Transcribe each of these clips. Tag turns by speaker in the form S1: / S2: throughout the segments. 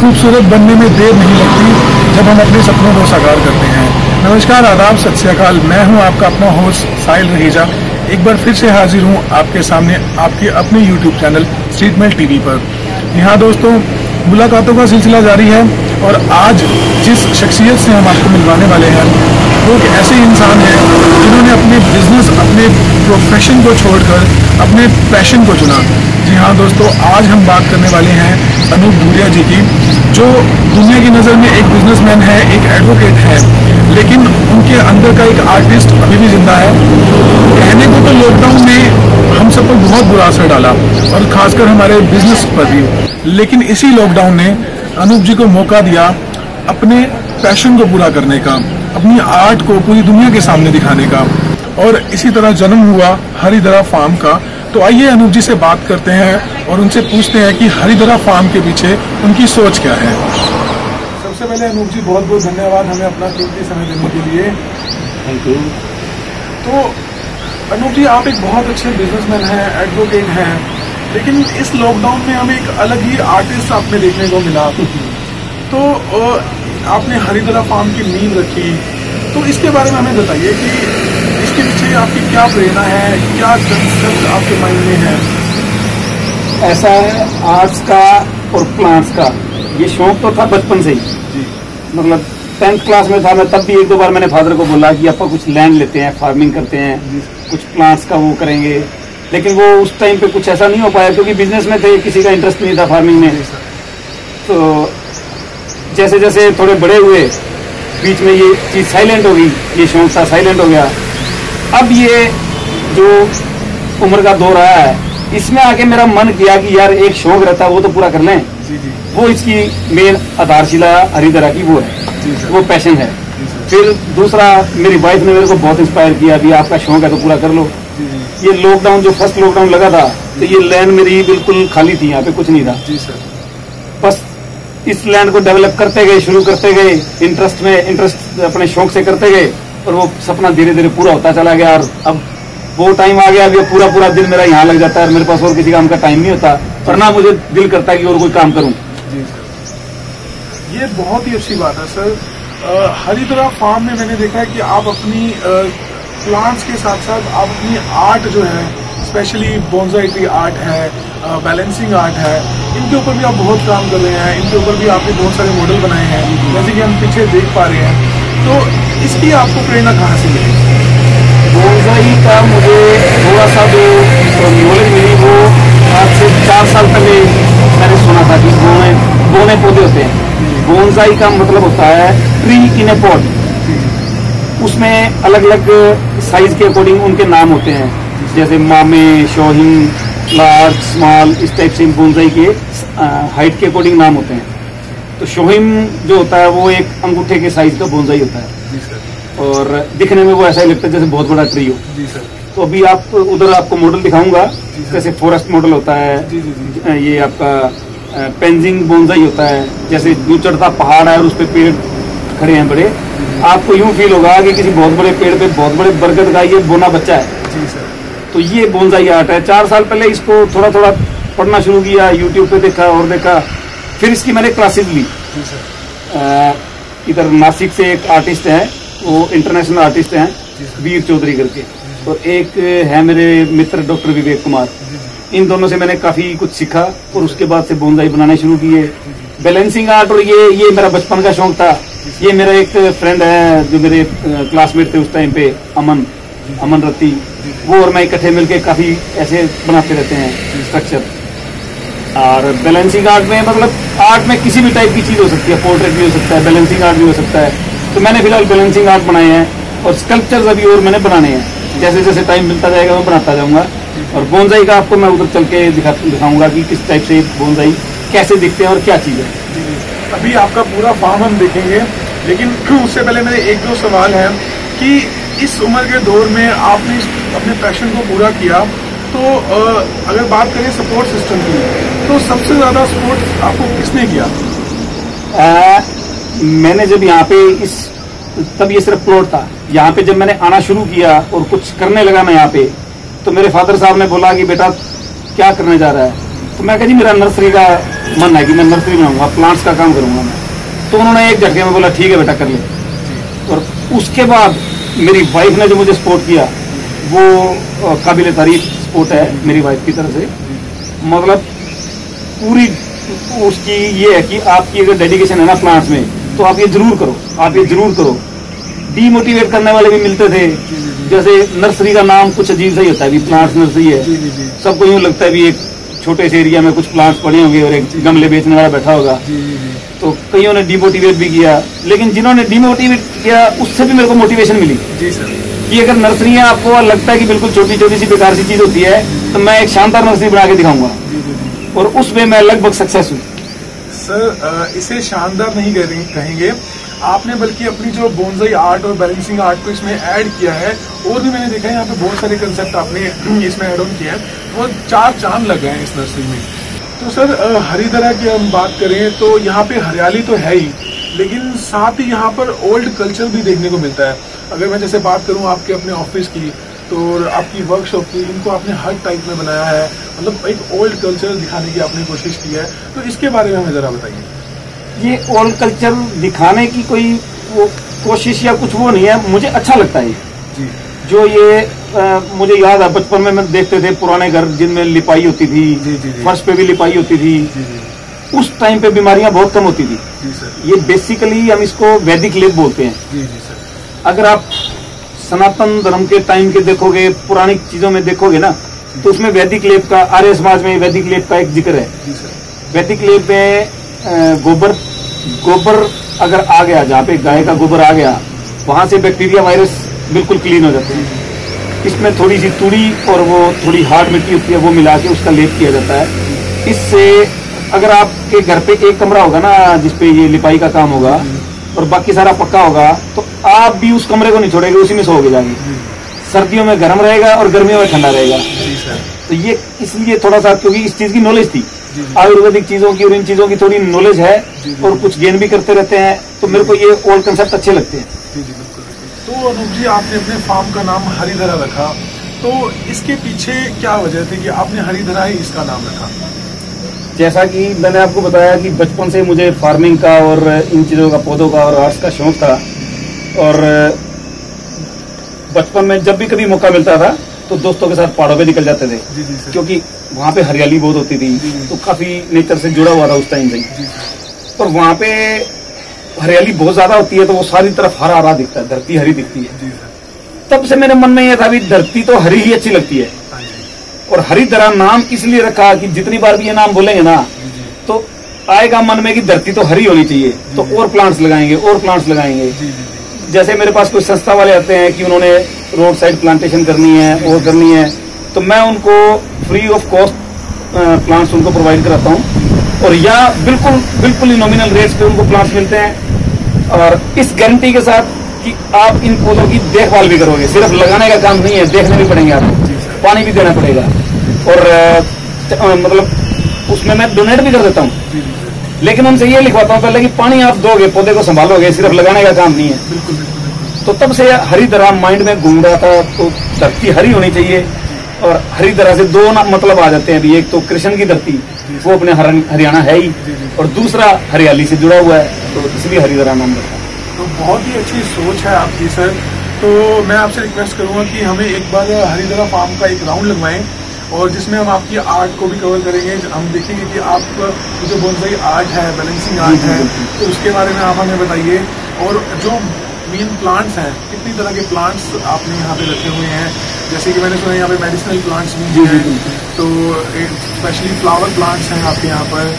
S1: खूबसूरत बनने में देर नहीं लगती जब हम अपने सपनों को साकार करते हैं। नमस्कार, आदाब, सत श्री अकाल। मैं हूं आपका अपना होस्ट साहिल रहेजा। एक बार फिर से हाजिर हूं आपके सामने आपके अपने YouTube channel Street Mail TV पर। यहाँ दोस्तों, मुलाकातों का सिलसिला जारी है और आज जिस शख्सियत से हम आपको मिलवाने वाले हैं वो एक ऐसे इंसान हैं जिन्होंने अपने बिजनेस, अपने प्रोफेशन को छोड़कर अपने पैशन को चुना। जी हाँ दोस्तों, आज हम बात करने वाले हैं अनूप धूरिया जी की, जो दुनिया की नज़र में एक बिजनेसमैन है, एक एडवोकेट है, लेकिन उनके अंदर का एक आर्टिस्ट अभी भी जिंदा है। कहने को तो लॉकडाउन ने हम सब पर बहुत बुरा असर डाला और खासकर हमारे बिजनेस पर भी, लेकिन इसी लॉकडाउन ने अनूप जी को मौका दिया अपने पैशन को पूरा करने का, अपनी आर्ट को पूरी दुनिया के सामने दिखाने का, और इसी तरह जन्म हुआ हरिधरा फार्म का। तो आइए अनूप जी से बात करते हैं और उनसे पूछते हैं कि हरिधरा फार्म के पीछे उनकी सोच क्या है। सबसे पहले अनूप जी, बहुत बहुत धन्यवाद हमें अपना कीमती समय देने के लिए।
S2: Thank you.
S1: तो अनूप जी, आप एक बहुत अच्छे बिजनेसमैन हैं, एडवोकेट हैं, लेकिन इस लॉकडाउन में हमें एक अलग ही आर्टिस्ट आपने देखने को मिला। तो आपने हरिधरा फार्म की नींव रखी, तो इसके बारे में हमें बताइए कि इसके पीछे आपकी क्या प्रेरणा है, क्या कंसेप्ट आपके माइंड में है?
S2: ऐसा है, आर्ट्स का और प्लांट्स का ये शौक तो था बचपन से ही
S1: जी।
S2: मतलब 10th क्लास में था मैं, तब भी एक दो बार मैंने फादर को बोला कि अपन कुछ लैंड लेते हैं, फार्मिंग करते हैं, कुछ प्लांट्स का वो करेंगे, लेकिन वो उस टाइम पे कुछ ऐसा नहीं हो पाया क्योंकि बिजनेस में थे, किसी का इंटरेस्ट नहीं था फार्मिंग में। तो जैसे जैसे थोड़े बड़े हुए, बीच में ये चीज साइलेंट हो गई, ये शौक था साइलेंट हो गया। अब ये जो उम्र का दौर आया है, इसमें आके मेरा मन किया कि यार एक शौक रहता है वो तो पूरा कर लें।
S1: जी जी।
S2: वो इसकी मेन आधारशिला हरिधरा की वो है, वो पैशन है। फिर दूसरा, मेरी वाइफ ने मेरे को बहुत इंस्पायर किया कि आपका शौक है तो पूरा कर लो। ये लॉकडाउन, जो फर्स्ट लॉकडाउन लगा था, तो ये लैंड मेरी बिल्कुल खाली थी, यहाँ पे कुछ नहीं था।
S1: जी सर।
S2: बस इस लैंड को डेवलप करते गए, शुरू करते गए, इंटरेस्ट अपने शौक से करते गए, और वो सपना धीरे धीरे पूरा होता चला गया। और अब वो टाइम आ गया, अभी पूरा दिन मेरा यहाँ लग जाता है और मेरे पास और किसी काम का टाइम नहीं होता, और ना मुझे दिल करता है कि और कोई काम करूं।
S1: जी सर, ये बहुत ही अच्छी बात है सर। हरिधरा फार्म में मैंने देखा है कि आप अपनी प्लांट्स के साथ साथ आप अपनी आर्ट जो है, स्पेशली बोनसाई ट्री आर्ट है, बैलेंसिंग आर्ट है, इनके ऊपर भी आप बहुत काम कर रहे हैं। इनके ऊपर भी आपने बहुत सारे मॉडल बनाए हैं, जैसे कि हम पीछे देख पा रहे हैं। तो इसकी आपको प्रेरणा कहाँ से मिली?
S2: बोनसाई का मुझे थोड़ा सा जो नॉलेज मिली वो आज से 4 साल पहले मैंने सुना था कि बोने पौधे होते हैं। बोनसाई का मतलब होता है ट्री इन ए पॉट। उसमें अलग अलग साइज के अकॉर्डिंग उनके नाम होते हैं, जैसे मामे, शोहिम, लार्ज, स्मॉल, इस टाइप से बोनसाई के हाइट के अकॉर्डिंग नाम होते हैं। तो शोहिम जो होता है वो एक अंगूठे के साइज का बोनसाई होता है।
S1: जी सर।
S2: और दिखने में वो ऐसा ही लगता है जैसे बहुत बड़ा ट्री हो।
S1: जी सर।
S2: तो अभी आप उधर आपको मॉडल दिखाऊंगा, जैसे फॉरेस्ट मॉडल होता है।
S1: जी जी जी।
S2: ये आपका पेंजिंग बोनसाई होता है, जैसे जो चढ़ता पहाड़ है और उस पे पेड़ खड़े हैं बड़े, आपको यूं फील होगा कि किसी बहुत बड़े पेड़ पे बहुत बड़े बरगद का ये बोना बच्चा है।
S1: जी सर।
S2: तो ये बोनसाई आर्ट है। 4 साल पहले इसको थोड़ा थोड़ा पढ़ना शुरू किया, यूट्यूब पे देखा और देखा, फिर इसकी मैंने क्लासेस ली।
S1: जी सर।
S2: इधर नासिक से एक आर्टिस्ट है, वो इंटरनेशनल आर्टिस्ट हैं, वीर चौधरी करके, और एक है मेरे मित्र डॉक्टर विवेक कुमार। इन दोनों से मैंने काफी कुछ सीखा और उसके बाद से बोनसाई बनाने शुरू किए। बैलेंसिंग आर्ट, और ये मेरा बचपन का शौक था। ये मेरा एक फ्रेंड है जो मेरे क्लासमेट थे उस टाइम पे, अमन रत्ती, वो और मैं इकट्ठे मिलके काफी ऐसे बनाते रहते हैं स्ट्रक्चर। और बैलेंसिंग आर्ट में मतलब आर्ट में किसी भी टाइप की चीज हो सकती है, पोर्ट्रेट भी हो सकता है, बैलेंसिंग आर्ट भी हो सकता है। तो मैंने फिलहाल बैलेंसिंग आर्ट बनाए हैं और स्कल्पचर्स अभी और मैंने बनाने हैं। जैसे जैसे टाइम मिलता जाएगा मैं बनाता जाऊंगा। और बोनसाई का आपको मैं उधर चल के दिखाऊंगा कि किस टाइप से बोनसाई कैसे दिखते हैं और क्या चीज है।
S1: अभी आपका पूरा फार्म हम देखेंगे, लेकिन उससे पहले मेरे एक दो सवाल हैं कि इस उम्र के दौर में आपने अपने पैशन को पूरा किया, तो अगर बात करें सपोर्ट सिस्टम की, तो सबसे ज्यादा सपोर्ट आपको किसने किया?
S2: मैंने जब यहाँ पे तब ये सिर्फ प्लॉट था, यहाँ पे जब मैंने आना शुरू किया और कुछ करने लगा मैं यहाँ पे, तो मेरे फादर साहब ने बोला कि बेटा क्या करने जा रहा है, तो मैं कहा जी मेरा नर्सरी का मन है कि मैं नर्सरी बनाऊंगा, प्लांट्स का काम करूंगा मैं। तो उन्होंने एक झटके में बोला ठीक है बेटा कर ले। और उसके बाद मेरी वाइफ ने जो मुझे सपोर्ट किया वो काबिल तारीफ सपोर्ट है मेरी वाइफ की तरफ से। मतलब पूरी उसकी ये है कि आपकी अगर डेडिकेशन है ना प्लांट्स में तो आप ये जरूर करो, आप ये जरूर करो। डीमोटिवेट करने वाले भी मिलते थे, जैसे नर्सरी का नाम कुछ अजीब सा ही होता है, प्लांट्स नर्सरी है, सबको यूँ लगता है भी एक छोटे से एरिया में कुछ प्लांट्स पड़े होंगे और एक गमले बेचने वाला बैठा होगा। तो कईयों ने डिमोटिवेट भी किया, लेकिन जिन्होंने डिमोटिवेट किया उससे भी मेरे को मोटिवेशन मिली कि अगर नर्सरियां आपको लगता है कि बिल्कुल छोटी छोटी सी बेकार सी चीज होती है तो मैं एक शानदार नर्सरी बना के दिखाऊंगा, और उसमें मैं लगभग सक्सेस हुई।
S1: सर इसे शानदार नहीं कहेंगे आपने, बल्कि अपनी जो बोनसाई आर्ट और बैलेंसिंग आर्ट को इसमें ऐड किया है। और भी मैंने देखा है यहाँ पे बहुत सारे कंसेप्ट आपने इसमें ऐड ऑन किया है, वो 4 चांद लग गए हैं इस नर्सरी में। तो सर हरिधरा की हम बात करें तो यहाँ पे हरियाली तो है ही, लेकिन साथ ही यहाँ पर ओल्ड कल्चर भी देखने को मिलता है। अगर मैं जैसे बात करूँ आपके अपने ऑफिस की तो आपकी वर्कशॉप की, इनको आपने हर टाइप में बनाया है, मतलब एक ओल्ड कल्चर दिखाने की आपने कोशिश की है। तो इसके बारे में हमें जरा बताइए।
S2: ये ओल्ड कल्चर दिखाने की कोई वो कोशिश या कुछ वो नहीं है, मुझे अच्छा लगता है जी। जो ये मुझे याद है बचपन में मैं देखते थे पुराने घर जिनमें लिपाई होती थी, फर्श पे भी लिपाई होती थी, उस टाइम पे बीमारियां बहुत कम होती थी। ये बेसिकली हम इसको वैदिक लेप बोलते हैं। अगर आप सनातन धर्म के टाइम के देखोगे, पुरानी चीजों में देखोगे ना, तो उसमें वैदिक लेप का, आर्य समाज में वैदिक लेप का एक जिक्र है। वैदिक लेप में गोबर अगर आ गया, जहाँ पे गाय का गोबर आ गया, वहां से बैक्टीरिया वायरस बिल्कुल क्लीन हो जाते हैं। इसमें थोड़ी सी तुड़ी और वो थोड़ी हार्ड मिट्टी होती है, वो मिला के उसका लेप किया जाता है। इससे अगर आपके घर पे एक कमरा होगा ना जिसपे ये लिपाई का काम होगा और बाकी सारा पक्का होगा, तो आप भी उस कमरे को नहीं छोड़ेंगे, उसी में सोओगे जाके। सर्दियों में गर्म रहेगा और गर्मियों में ठंडा रहेगा। तो ये इसलिए थोड़ा सा, क्योंकि इस चीज की नॉलेज थी, आयुर्वेदिक चीजों की और इन चीजों की थोड़ी नॉलेज है और कुछ गेन भी करते रहते हैं, तो मेरे को ये ओल्ड कंसेप्ट अच्छे लगते हैं।
S1: तो अनूप जी, आपने अपने फार्म का नाम हरिधरा रखा, तो इसके पीछे क्या वजह थी कि आपने हरिधरा ही इसका नाम रखा?
S2: जैसा कि मैंने आपको बताया कि बचपन से मुझे फार्मिंग का और इन चीजों का, पौधों का और आर्ट्स का शौक था, और बचपन में जब भी कभी मौका मिलता था तो दोस्तों के साथ पहाड़ों पे निकल जाते थे, क्योंकि वहाँ पे हरियाली बहुत होती थी, तो काफी नेचर से जुड़ा हुआ था उस टाइम से। और वहाँ पे हरियाली बहुत ज्यादा होती है, तो वो सारी तरफ हरा हरा दिखता है, धरती हरी दिखती है। तब से मेरे मन में यह था भी धरती तो हरी ही अच्छी लगती है, और हरिधरा नाम इसलिए रखा कि जितनी बार भी ये नाम बोलेंगे ना तो आएगा मन में कि धरती तो हरी होनी चाहिए, तो और प्लांट्स लगाएंगे और प्लांट्स लगाएंगे। जैसे मेरे पास कोई संस्था वाले आते हैं कि उन्होंने रोड साइड प्लांटेशन करनी है और करनी है, तो मैं उनको फ्री ऑफ कॉस्ट प्लांट्स उनको प्रोवाइड कराता हूँ, और या बिल्कुल ही नॉमिनल रेट्स पे उनको प्लांट्स मिलते हैं, और इस गारंटी के साथ कि आप इन पौधों की देखभाल भी करोगे। सिर्फ लगाने का काम नहीं है, देखने भी पड़ेंगे आपको, पानी भी देना पड़ेगा, और मतलब उसमें मैं डोनेट भी कर देता हूँ। लेकिन उनसे ये लिखवाता हूँ पहले कि पानी आप दोगे, पौधे को संभालोगे, सिर्फ लगाने का काम नहीं है। तो तब से हरिधरा माइंड में घूम रहा था, तो धरती हरी होनी चाहिए, और हरिधरा से दो मतलब आ जाते हैं अभी, एक तो कृष्ण की धरती, वो अपने हरियाणा है ही, और दूसरा हरियाली से जुड़ा हुआ है, तो इसलिए हरिधरा नाम रखा।
S1: तो बहुत ही अच्छी सोच है आपकी सर। तो मैं आपसे रिक्वेस्ट करूंगा कि हमें एक बार हरिधरा फार्म का एक राउंड लगवाएं, और जिसमें हम आपकी आर्ट को भी कवर करेंगे। हम देखेंगे कि आप जो बोनसाई आर्ट है, बैलेंसिंग आर्ट है, तो उसके बारे में आप हमें बताइए। और जो मेन प्लांट्स हैं, कितनी तरह के प्लांट्स आपने यहाँ पे रखे हुए हैं, जैसे कि मैंने सुना यहाँ पे मेडिसिनल प्लांट्स भी हैं, तो स्पेशली फ्लावर प्लांट्स हैं आपके यहाँ पर।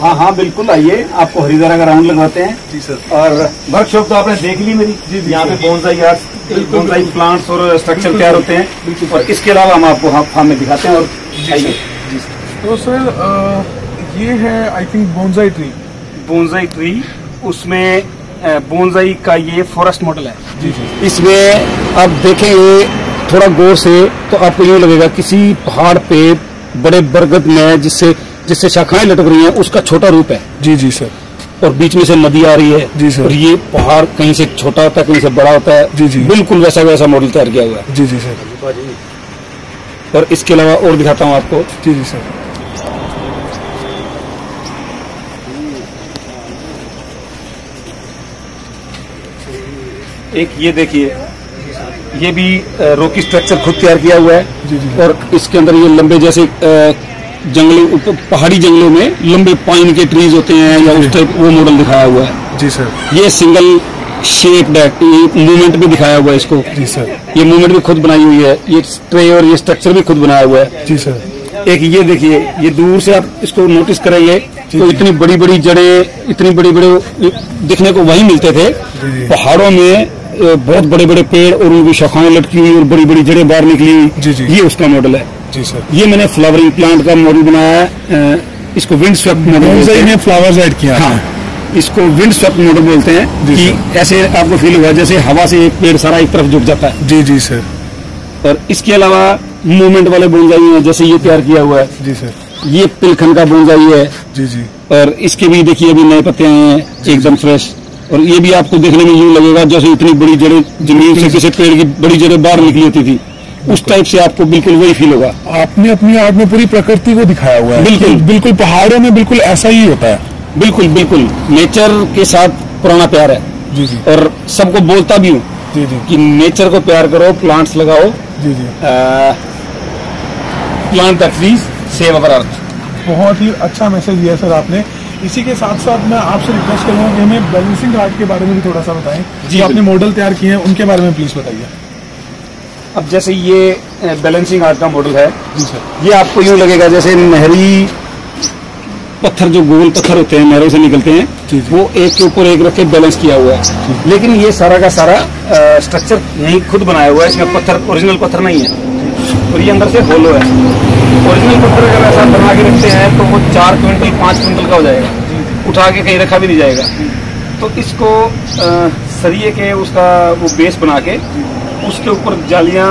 S2: हाँ बिल्कुल, आइए, आपको हरिधरा का राउंड लगवाते हैं।
S1: जी सर।
S2: और वर्कशॉप तो आपने देख ली मेरी। यहाँ पे बोनसाई आर्ट्स, बोनसाई प्लांट्स और स्ट्रक्चर तैयार होते हैं, और इसके अलावा हम आपको फार्म में दिखाते हैं। और आइए।
S1: तो सर ये है I think bonsai tree.
S2: Bonsai tree, उसमें बोनसाई का ये फॉरेस्ट मॉडल है।
S1: जी।
S2: इसमें आप देखेंगे थोड़ा गौर से तो आपको यूँ लगेगा किसी पहाड़ पे बड़े बरगद में जिससे शाखाएं लटक रही हैं, उसका छोटा रूप है।
S1: जी सर।
S2: और बीच में से नदी आ रही है।
S1: जी सर।
S2: और ये पहाड़ कहीं से छोटा होता है, कहीं से बड़ा होता है।
S1: जी।
S2: बिल्कुल वैसा मॉडल तैयार किया हुआ है।
S1: जी सर।
S2: और इसके अलावा और दिखाता हूँ आपको।
S1: जी सर।
S2: एक ये देखिए, ये भी रॉकी स्ट्रक्चर खुद तैयार किया हुआ है।
S1: जी जी।
S2: और इसके अंदर ये लंबे जैसे जंगलों, पहाड़ी जंगलों में लंबे पाइन के ट्रीज होते हैं या उस टाइप, वो मॉडल दिखाया हुआ है।
S1: जी सर।
S2: ये सिंगल शेप मूवमेंट भी दिखाया हुआ है इसको।
S1: जी सर।
S2: ये मूवमेंट भी खुद बनाई हुई है, ये ट्रे और ये स्ट्रक्चर भी खुद बनाया हुआ है।
S1: जी सर।
S2: एक ये देखिए, ये दूर से आप इसको नोटिस करेंगे तो इतनी बड़ी बड़ी जड़ें, इतनी बड़ी बड़ी दिखने को वही मिलते थे पहाड़ों में। बहुत बड़े बड़े पेड़ और उनकी शाखाएं लटकी हुई और बड़ी बड़ी जड़ें बाहर निकली हुई।
S1: जी जी।
S2: ये उसका मॉडल है।
S1: जी सर।
S2: ये मैंने फ्लावरिंग प्लांट का मॉडल बनाया है, इसको विंड स्वेप्ट मॉडल बोलते हैं।
S1: फ्लावर्स ऐड किया।
S2: हाँ, इसको विंड स्वेप्ट मॉडल बोलते हैं कि ऐसे आपको फील हुआ जैसे हवा से एक पेड़ सारा एक तरफ झुक जाता है।
S1: जी जी सर।
S2: और इसके अलावा मूवमेंट वाले बोनजाई हैं, जैसे ये तैयार किया हुआ है।
S1: जी सर।
S2: ये पिलखन का बोनजाई है।
S1: जी जी।
S2: और इसके भी देखिए अभी नए पत्ते आए हैं एकदम फ्रेश। और ये भी आपको देखने में यूं लगेगा जैसे इतनी बड़ी जड़ें जमीन से किसी पेड़ की बड़ी जड़ें बाहर निकली होती थी, उस टाइप से आपको बिल्कुल वही फील होगा।
S1: आपने अपनी आर्ट में पूरी प्रकृति को दिखाया हुआ है।
S2: बिल्कुल
S1: बिल्कुल, पहाड़ों में बिल्कुल ऐसा ही होता है।
S2: बिल्कुल बिल्कुल, नेचर के साथ पुराना प्यार है।
S1: जी जी।
S2: और सबको बोलता भी हूँ
S1: जी जी
S2: कि नेचर को प्यार करो, प्लांट्स लगाओ।
S1: जी जी।
S2: Plant the trees, save our earth.
S1: बहुत ही अच्छा मैसेज दिया सर आपने। इसी के साथ साथ मैं आपसे रिक्वेस्ट करूंगा कि हमें बैलेंसिंग आर्ट के बारे में भी थोड़ा सा बताएं।
S2: जी,
S1: जो आपने मॉडल तैयार किए हैं उनके बारे में प्लीज बताइए।
S2: अब जैसे ये बैलेंसिंग आर्ट का मॉडल है,
S1: जी सर।
S2: ये आपको यूं लगेगा जैसे नहरी पत्थर, जो गोल पत्थर होते हैं नहरों से निकलते हैं,
S1: जी, जी।
S2: वो एक के ऊपर एक रख के बैलेंस किया हुआ है। लेकिन ये सारा का सारा स्ट्रक्चर यही खुद बनाया हुआ है, इसमें पत्थर ओरिजिनल पत्थर नहीं है और ये अंदर से होलो है। ओरिजिनल पत्थर अगर ऐसा बना के रखते हैं तो वो 4 क्विंटल 5 क्विंटल का हो जाएगा, उठा के कहीं रखा भी नहीं जाएगा। तो इसको सरिये के उसका वो बेस बना के उसके ऊपर जालियां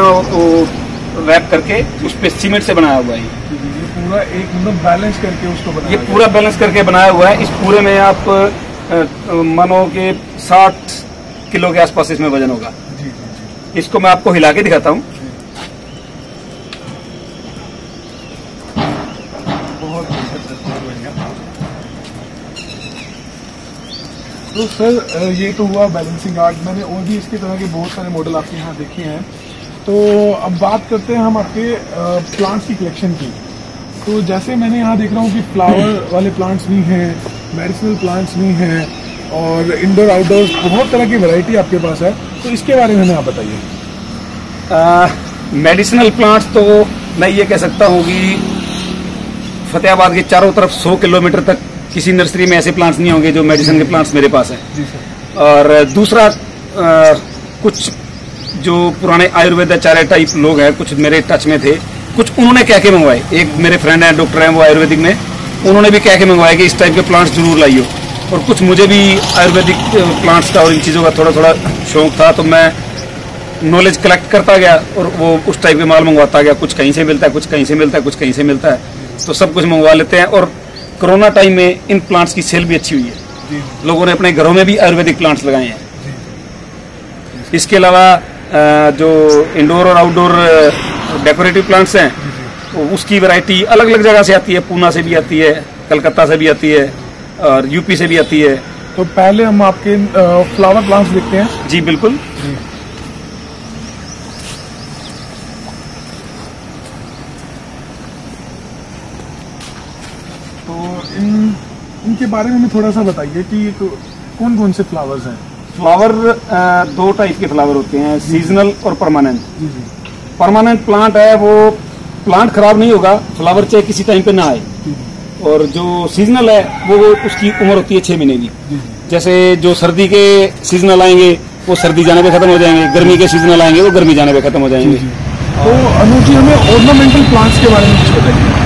S2: रैप करके उस पे सीमेंट से बनाया हुआ है।
S1: पूरा एक मतलब बैलेंस करके उसको बनाया।
S2: ये पूरा बैलेंस करके बनाया हुआ है। इस पूरे में आप मानो के 60 किलो के आसपास इसमें वजन होगा।
S1: जी जी जी।
S2: इसको मैं आपको हिला के दिखाता हूँ।
S1: बहुत बढ़िया। तो सर ये तो हुआ बैलेंसिंग आर्ट। मैंने और भी इसके तरह के बहुत सारे मॉडल आपके यहाँ देखे हैं। तो अब बात करते हैं हम आपके प्लांट्स की कलेक्शन की। तो जैसे मैंने यहाँ देख रहा हूँ कि फ्लावर वाले प्लांट्स भी हैं, मेडिसिनल प्लांट्स भी हैं और इंडोर आउटडोर बहुत तरह की वैरायटी आपके पास है। तो इसके बारे में हमें आप बताइए।
S2: मेडिसिनल प्लांट्स तो मैं ये कह सकता हूँ कि फतेहाबाद के चारों तरफ 100 किलोमीटर तक किसी नर्सरी में ऐसे प्लांट्स नहीं होंगे जो मेडिसिन के प्लांट्स मेरे पास हैं।
S1: जी सर।
S2: और दूसरा कुछ जो पुराने आयुर्वेदाचार्य टाइप लोग हैं, कुछ मेरे टच में थे, कुछ उन्होंने कह के मंगवाए। एक मेरे फ्रेंड हैं, डॉक्टर हैं, वो आयुर्वेदिक में, उन्होंने भी कह के मंगवाए कि इस टाइप के प्लांट्स जरूर लाइयो। और कुछ मुझे भी आयुर्वेदिक प्लांट्स का और इन चीज़ों का थोड़ा थोड़ा शौक था, तो मैं नॉलेज कलेक्ट करता गया और वो उस टाइप के माल मंगवाता गया। कुछ कहीं से मिलता है, कुछ कहीं से मिलता है, कुछ कहीं से मिलता है, तो सब कुछ मंगवा लेते हैं। और कोरोना टाइम में इन प्लांट्स की सेल भी अच्छी हुई है। लोगों ने अपने घरों में भी आयुर्वेदिक प्लांट्स लगाए हैं। इसके अलावा जो इंडोर और आउटडोर डेकोरेटिव प्लांट्स हैं, तो उसकी वैरायटी अलग अलग जगह से आती है। पूना से भी आती है, कलकत्ता से भी आती है और यूपी से भी आती है।
S1: तो पहले हम आपके फ्लावर प्लांट्स देखते हैं।
S2: जी बिल्कुल।
S1: तो इनके बारे में हमें थोड़ा सा बताइए कि कौन कौन से फ्लावर्स हैं।
S2: फ्लावर 2 टाइप के फ्लावर होते हैं, सीजनल और परमानेंट।
S1: जी जी।
S2: परमानेंट प्लांट है वो प्लांट खराब नहीं होगा, फ्लावर चाहे किसी टाइम पे ना आए। और जो सीजनल है वो उसकी उम्र होती है 6 महीने की। जैसे जो सर्दी के सीजनल आएंगे वो सर्दी जाने पे खत्म हो जाएंगे, गर्मी के सीजनल आएंगे वो गर्मी जाने पे खत्म हो जाएंगे।
S1: तो अनुज जी, हमें ऑर्नामेंटल प्लांट्स के बारे में कुछ बताइए।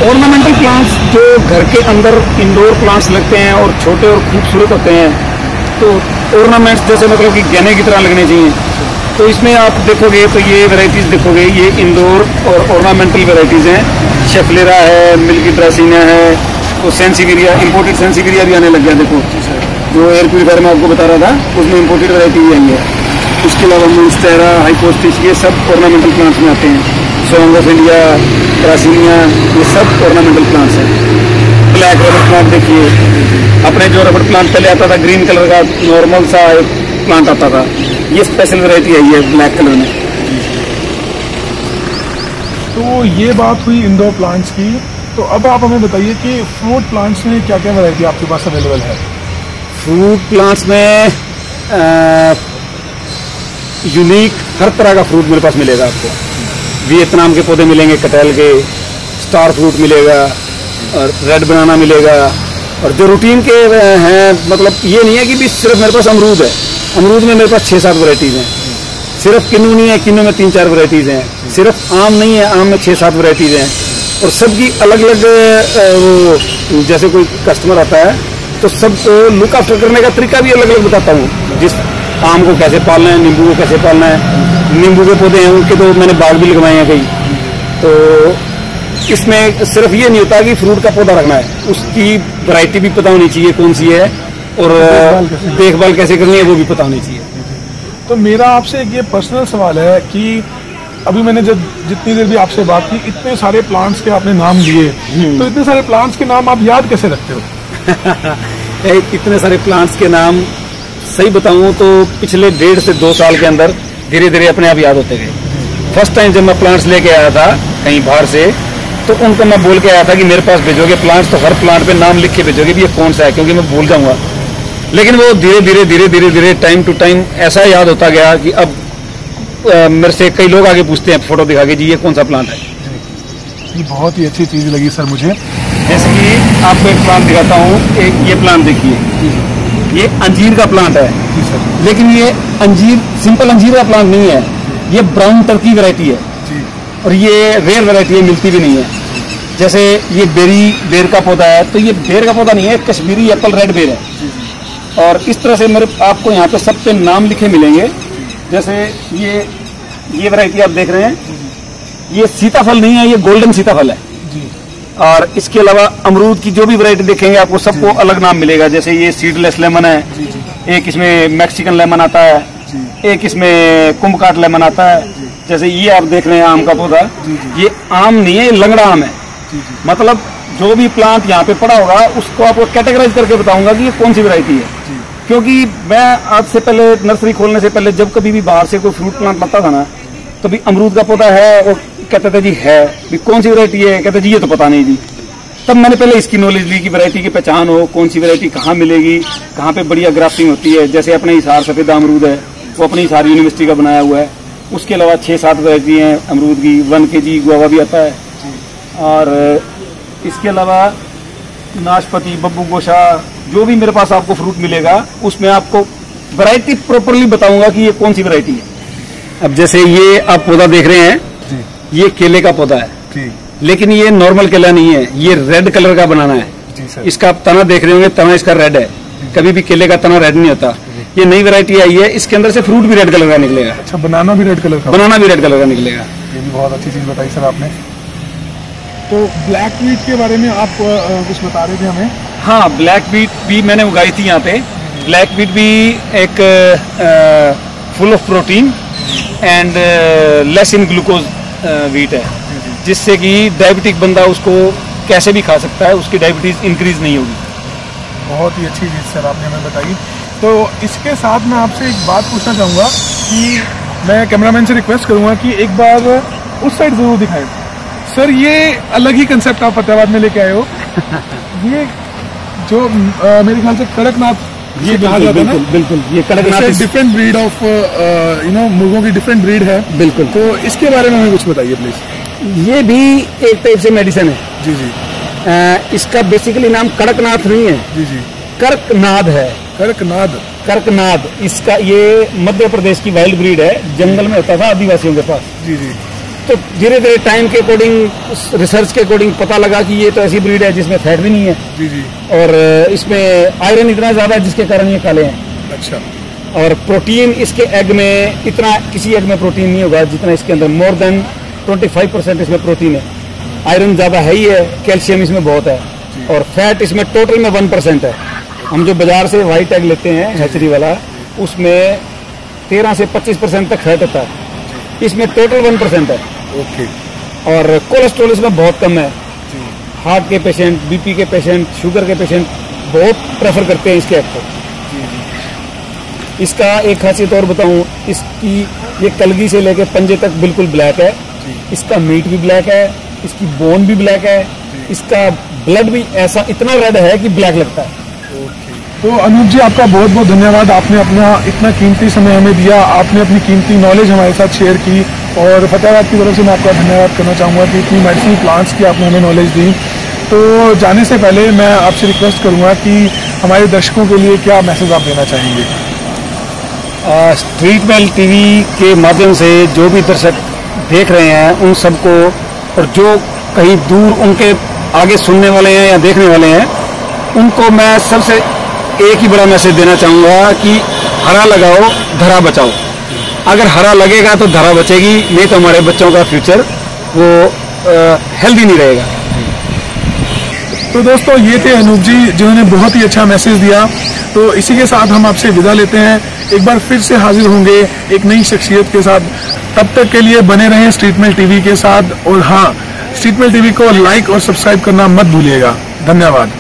S2: ऑर्नामेंटल प्लांट्स जो घर के अंदर इंडोर प्लांट्स लगते हैं और छोटे और खूबसूरत होते हैं, तो ऑर्नामेंट्स जैसे मतलब कि गहने की तरह लगने चाहिए। तो इसमें आप देखोगे तो ये वैरायटीज देखोगे, ये इंडोर और ऑर्नामेंटल वैरायटीज हैं। शेफलेरा है, मिल्की ड्रेसिना है, तो सेंसिविरिया, इंपोर्टेड सेंसिविरिया भी आने लग गया। देखो जो एयर प्यूरिफायर में आपको बता रहा था, उसमें इंपोर्टेड वैरायटी भी आई है। उसके अलावा मोन्स्टेरा, हाइपोस्टिस, ये सब ऑर्नामेंटल प्लांट्स में आते हैं। सॉन्ग ऑफ इंडिया, ड्रेसिनिया, ये सब ऑर्नामेंटल प्लांट्स हैं। ब्लैक रबर प्लांट देखिए, अपने जो रबर प्लांट पहले आता था ग्रीन कलर का नॉर्मल सा प्लांट आता था, ये स्पेशल वैरायटी आई है ब्लैक कलर में।
S1: तो ये बात हुई इंडोर प्लांट्स की। तो अब आप हमें बताइए कि फ्रूट प्लांट्स में क्या क्या वैरायटी आपके पास अवेलेबल है?
S2: फ्रूट प्लांट्स में यूनिक हर तरह का फ्रूट मेरे पास मिलेगा आपको। वियतनाम के पौधे मिलेंगे, कटहल के, स्टार फ्रूट मिलेगा और रेड बनाना मिलेगा। और जो रूटीन के हैं, मतलब ये नहीं है कि भी सिर्फ मेरे पास अमरूद है, अमरूद में मेरे पास 6-7 वैरायटीज हैं। सिर्फ किन्नू नहीं है, किन्नू में 3-4 वैरायटीज हैं। सिर्फ आम नहीं है, आम में 6-7 वैरायटीज हैं। और सबकी अलग अलग वो, जैसे कोई कस्टमर आता है तो सबको लुक आफ्टर करने का तरीका भी अलग अलग बताता हूँ। जिस आम को कैसे पालना है, नींबू को कैसे पालना है। नींबू के पौधे हैं उनके तो मैंने बाग भी लगवाए हैं कई। तो इसमें सिर्फ ये नहीं होता कि फ्रूट का पौधा रखना है, उसकी वैरायटी भी पता होनी चाहिए कौन सी है, और देखभाल कैसे करनी है वो भी पता होनी चाहिए।
S1: तो मेरा आपसे एक ये पर्सनल सवाल है कि अभी मैंने जब जितनी देर भी आपसे बात की, इतने सारे प्लांट्स के आपने नाम लिए, तो इतने सारे प्लांट्स के नाम आप याद कैसे रखते हो?
S2: इतने सारे प्लांट्स के नाम सही बताऊं तो पिछले 1.5 से 2 साल के अंदर धीरे धीरे अपने आप याद होते गए। फर्स्ट टाइम जब मैं प्लांट्स लेके आया था कहीं बाहर से, तो उनको मैं बोल के आया था कि मेरे पास भेजोगे प्लांट्स तो हर प्लांट पे नाम लिख के भेजोगे भी ये कौन सा है, क्योंकि मैं भूल जाऊंगा। लेकिन वो धीरे धीरे टाइम टू टाइम ऐसा याद होता गया कि अब मेरे से कई लोग आगे पूछते हैं फोटो दिखा के, जी ये कौन सा प्लांट है।
S1: ये बहुत ही अच्छी चीज लगी सर मुझे।
S2: जैसे कि आपको एक प्लांट दिखाता हूँ, एक ये प्लांट देखिए, ये अंजीर का प्लांट है।
S1: जी सर।
S2: लेकिन ये अंजीर सिंपल अंजीर का प्लांट नहीं है, ये ब्राउन टर्की वैरायटी है
S1: जी।
S2: और ये रेयर वैरायटी है, मिलती भी नहीं है। जैसे ये बेर का पौधा है, तो ये बेर का पौधा नहीं है, कश्मीरी एप्पल रेड बेर है। और इस तरह से मेरे आपको यहाँ पे सब पे नाम लिखे मिलेंगे। जैसे ये वैरायटी आप देख रहे हैं, ये सीताफल नहीं है, ये गोल्डन सीताफल है
S1: जी।
S2: और इसके अलावा अमरूद की जो भी वैरायटी देखेंगे आपको सबको अलग नाम मिलेगा। जैसे ये सीडलेस लेमन है, एक इसमें मैक्सिकन लेमन आता है, एक इसमें कुंभकाट लेमन आता है। जैसे ये आप देख रहे हैं आम का पौधा, ये आम नहीं है, ये लंगड़ा आम है। मतलब जो भी प्लांट यहाँ पे पड़ा होगा उसको आपको कैटेगराइज करके बताऊंगा कि ये कौन सी वैरायटी है। क्योंकि मैं आज से पहले नर्सरी खोलने से पहले जब कभी भी बाहर से कोई फ्रूट प्लांट लाता था ना, तो भी अमरूद का पौधा है और कहते थे जी है भी कौन सी वैरायटी है, कहते जी ये तो पता नहीं जी। तब मैंने पहले इसकी नॉलेज ली कि वैरायटी की पहचान हो, कौन सी वैरायटी कहाँ मिलेगी, कहाँ पे बढ़िया ग्राफ्टिंग होती है। जैसे अपने हिसार सफेद अमरूद है, वो अपनी हिसार यूनिवर्सिटी का बनाया हुआ है। उसके अलावा 6-7 वैरायटी हैं अमरूद की, 1 kg गुआवा भी आता है। और इसके अलावा नाशपाती, बब्बू गोशा, जो भी मेरे पास आपको फ्रूट मिलेगा उसमें आपको वैरायटी प्रॉपरली बताऊंगा कि ये कौन सी वैरायटी है। अब जैसे ये आप पौधा देख रहे हैं, ये केले का पौधा है, लेकिन ये नॉर्मल केला नहीं है, ये रेड कलर का बनाना है। इसका आप तना देख रहे होंगे, तना इसका रेड है। कभी भी केले का तना रेड नहीं होता। ये नई वैरायटी आई है, इसके अंदर से फ्रूट भी रेड कलर का निकलेगा।
S1: अच्छा, बनाना भी रेड कलर का?
S2: बनाना भी रेड कलर का निकलेगा।
S1: ये भी बहुत अच्छी चीज बताई सर आपने। तो ब्लैक वीट के बारे में आप कुछ बता रहे थे हमें? हाँ,
S2: ब्लैक वीट भी मैंने उगाई थी यहाँ पे। ब्लैक वीट भी एक full of protein and less in glucose wheat है, जिससे कि डायबिटिक बंदा उसको कैसे भी खा सकता है, उसकी डायबिटीज इंक्रीज नहीं होगी।
S1: बहुत ही अच्छी चीज़ सर आपने हमें बताई। तो इसके साथ मैं आपसे एक बात पूछना चाहूँगा कि मैं कैमरामैन से रिक्वेस्ट करूँगा कि एक बार उस साइड जरूर दिखाएं। सर ये अलग ही कंसेप्ट आप फतेहाबाद में लेके आए हो। ये जो मेरे ख्याल से कड़कनाथ ये कहा जाता है ना?
S2: बिल्कुल, ये कड़कनाथ
S1: डिफरेंट ब्रीड ऑफ मुर्गों की डिफरेंट ब्रीड है।
S2: बिल्कुल।
S1: तो इसके बारे में हमें कुछ बताइए प्लीज।
S2: ये भी एक टाइप से मेडिसिन है।
S1: जी जी।
S2: इसका बेसिकली नाम कड़कनाथ नहीं है।
S1: जी जी।
S2: कर्कनाद है। कर्कनाद इसका, ये मध्य प्रदेश की वाइल्ड ब्रीड है, जंगल में होता था आदिवासियों के पास।
S1: जी जी।
S2: तो धीरे धीरे टाइम के अकॉर्डिंग, रिसर्च के अकॉर्डिंग पता लगा कि ये तो ऐसी ब्रीड है जिसमें फैट भी नहीं है।
S1: जी जी।
S2: और इसमें आयरन इतना ज्यादा है जिसके कारण ये काले हैं।
S1: अच्छा।
S2: और प्रोटीन इसके एग में इतना, किसी एग में प्रोटीन नहीं होगा जितना इसके अंदर, मोर देन 25% इसमें प्रोटीन है। आयरन ज्यादा है ही है, कैल्शियम इसमें बहुत है, और फैट इसमें टोटल में 1% है। हम जो बाजार से व्हाइट एग लेते हैं हैचरी वाला, उसमें 13 से 25% तक फैट होता है, इसमें टोटल 1% है।
S1: ओके।
S2: और कोलेस्ट्रॉल इसमें बहुत कम है। हार्ट के पेशेंट, बीपी के पेशेंट, शुगर के पेशेंट बहुत प्रेफर करते हैं इसके एग को। इसका एक खासियत और बताऊं, इसकी ये कलगी से लेके पंजे तक बिल्कुल ब्लैक है, इसका मीट भी ब्लैक है, इसकी बोन भी ब्लैक है, इसका ब्लड भी ऐसा इतना रेड है कि ब्लैक लगता है।
S1: तो अनूप जी, आपका बहुत बहुत धन्यवाद। आपने अपना इतना कीमती समय हमें दिया, आपने अपनी कीमती नॉलेज हमारे साथ शेयर की, और फतेहाबाद की तरफ से मैं आपका धन्यवाद करना चाहूँगा कि इतनी मेडिसिनल प्लांट्स की आपने हमें नॉलेज दी। तो जाने से पहले मैं आपसे रिक्वेस्ट करूँगा कि हमारे दर्शकों के लिए क्या मैसेज आप देना चाहेंगे?
S2: स्ट्रीट मेल टीवी के माध्यम से जो भी दर्शक देख रहे हैं उन सबको, और जो कहीं दूर उनके आगे सुनने वाले हैं या देखने वाले हैं, उनको मैं सबसे एक ही बड़ा मैसेज देना चाहूँगा कि हरा लगाओ, धरा बचाओ। अगर हरा लगेगा तो धरा बचेगी, नहीं तो हमारे बच्चों का फ्यूचर वो हेल्दी नहीं रहेगा।
S1: तो दोस्तों, ये थे अनूप जी, जिन्होंने बहुत ही अच्छा मैसेज दिया। तो इसी के साथ हम आपसे विदा लेते हैं। एक बार फिर से हाजिर होंगे एक नई शख्सियत के साथ। तब तक के लिए बने रहें स्ट्रीट मेल टीवी के साथ, और हाँ, स्ट्रीट मेल टीवी को लाइक और सब्सक्राइब करना मत भूलिएगा। धन्यवाद।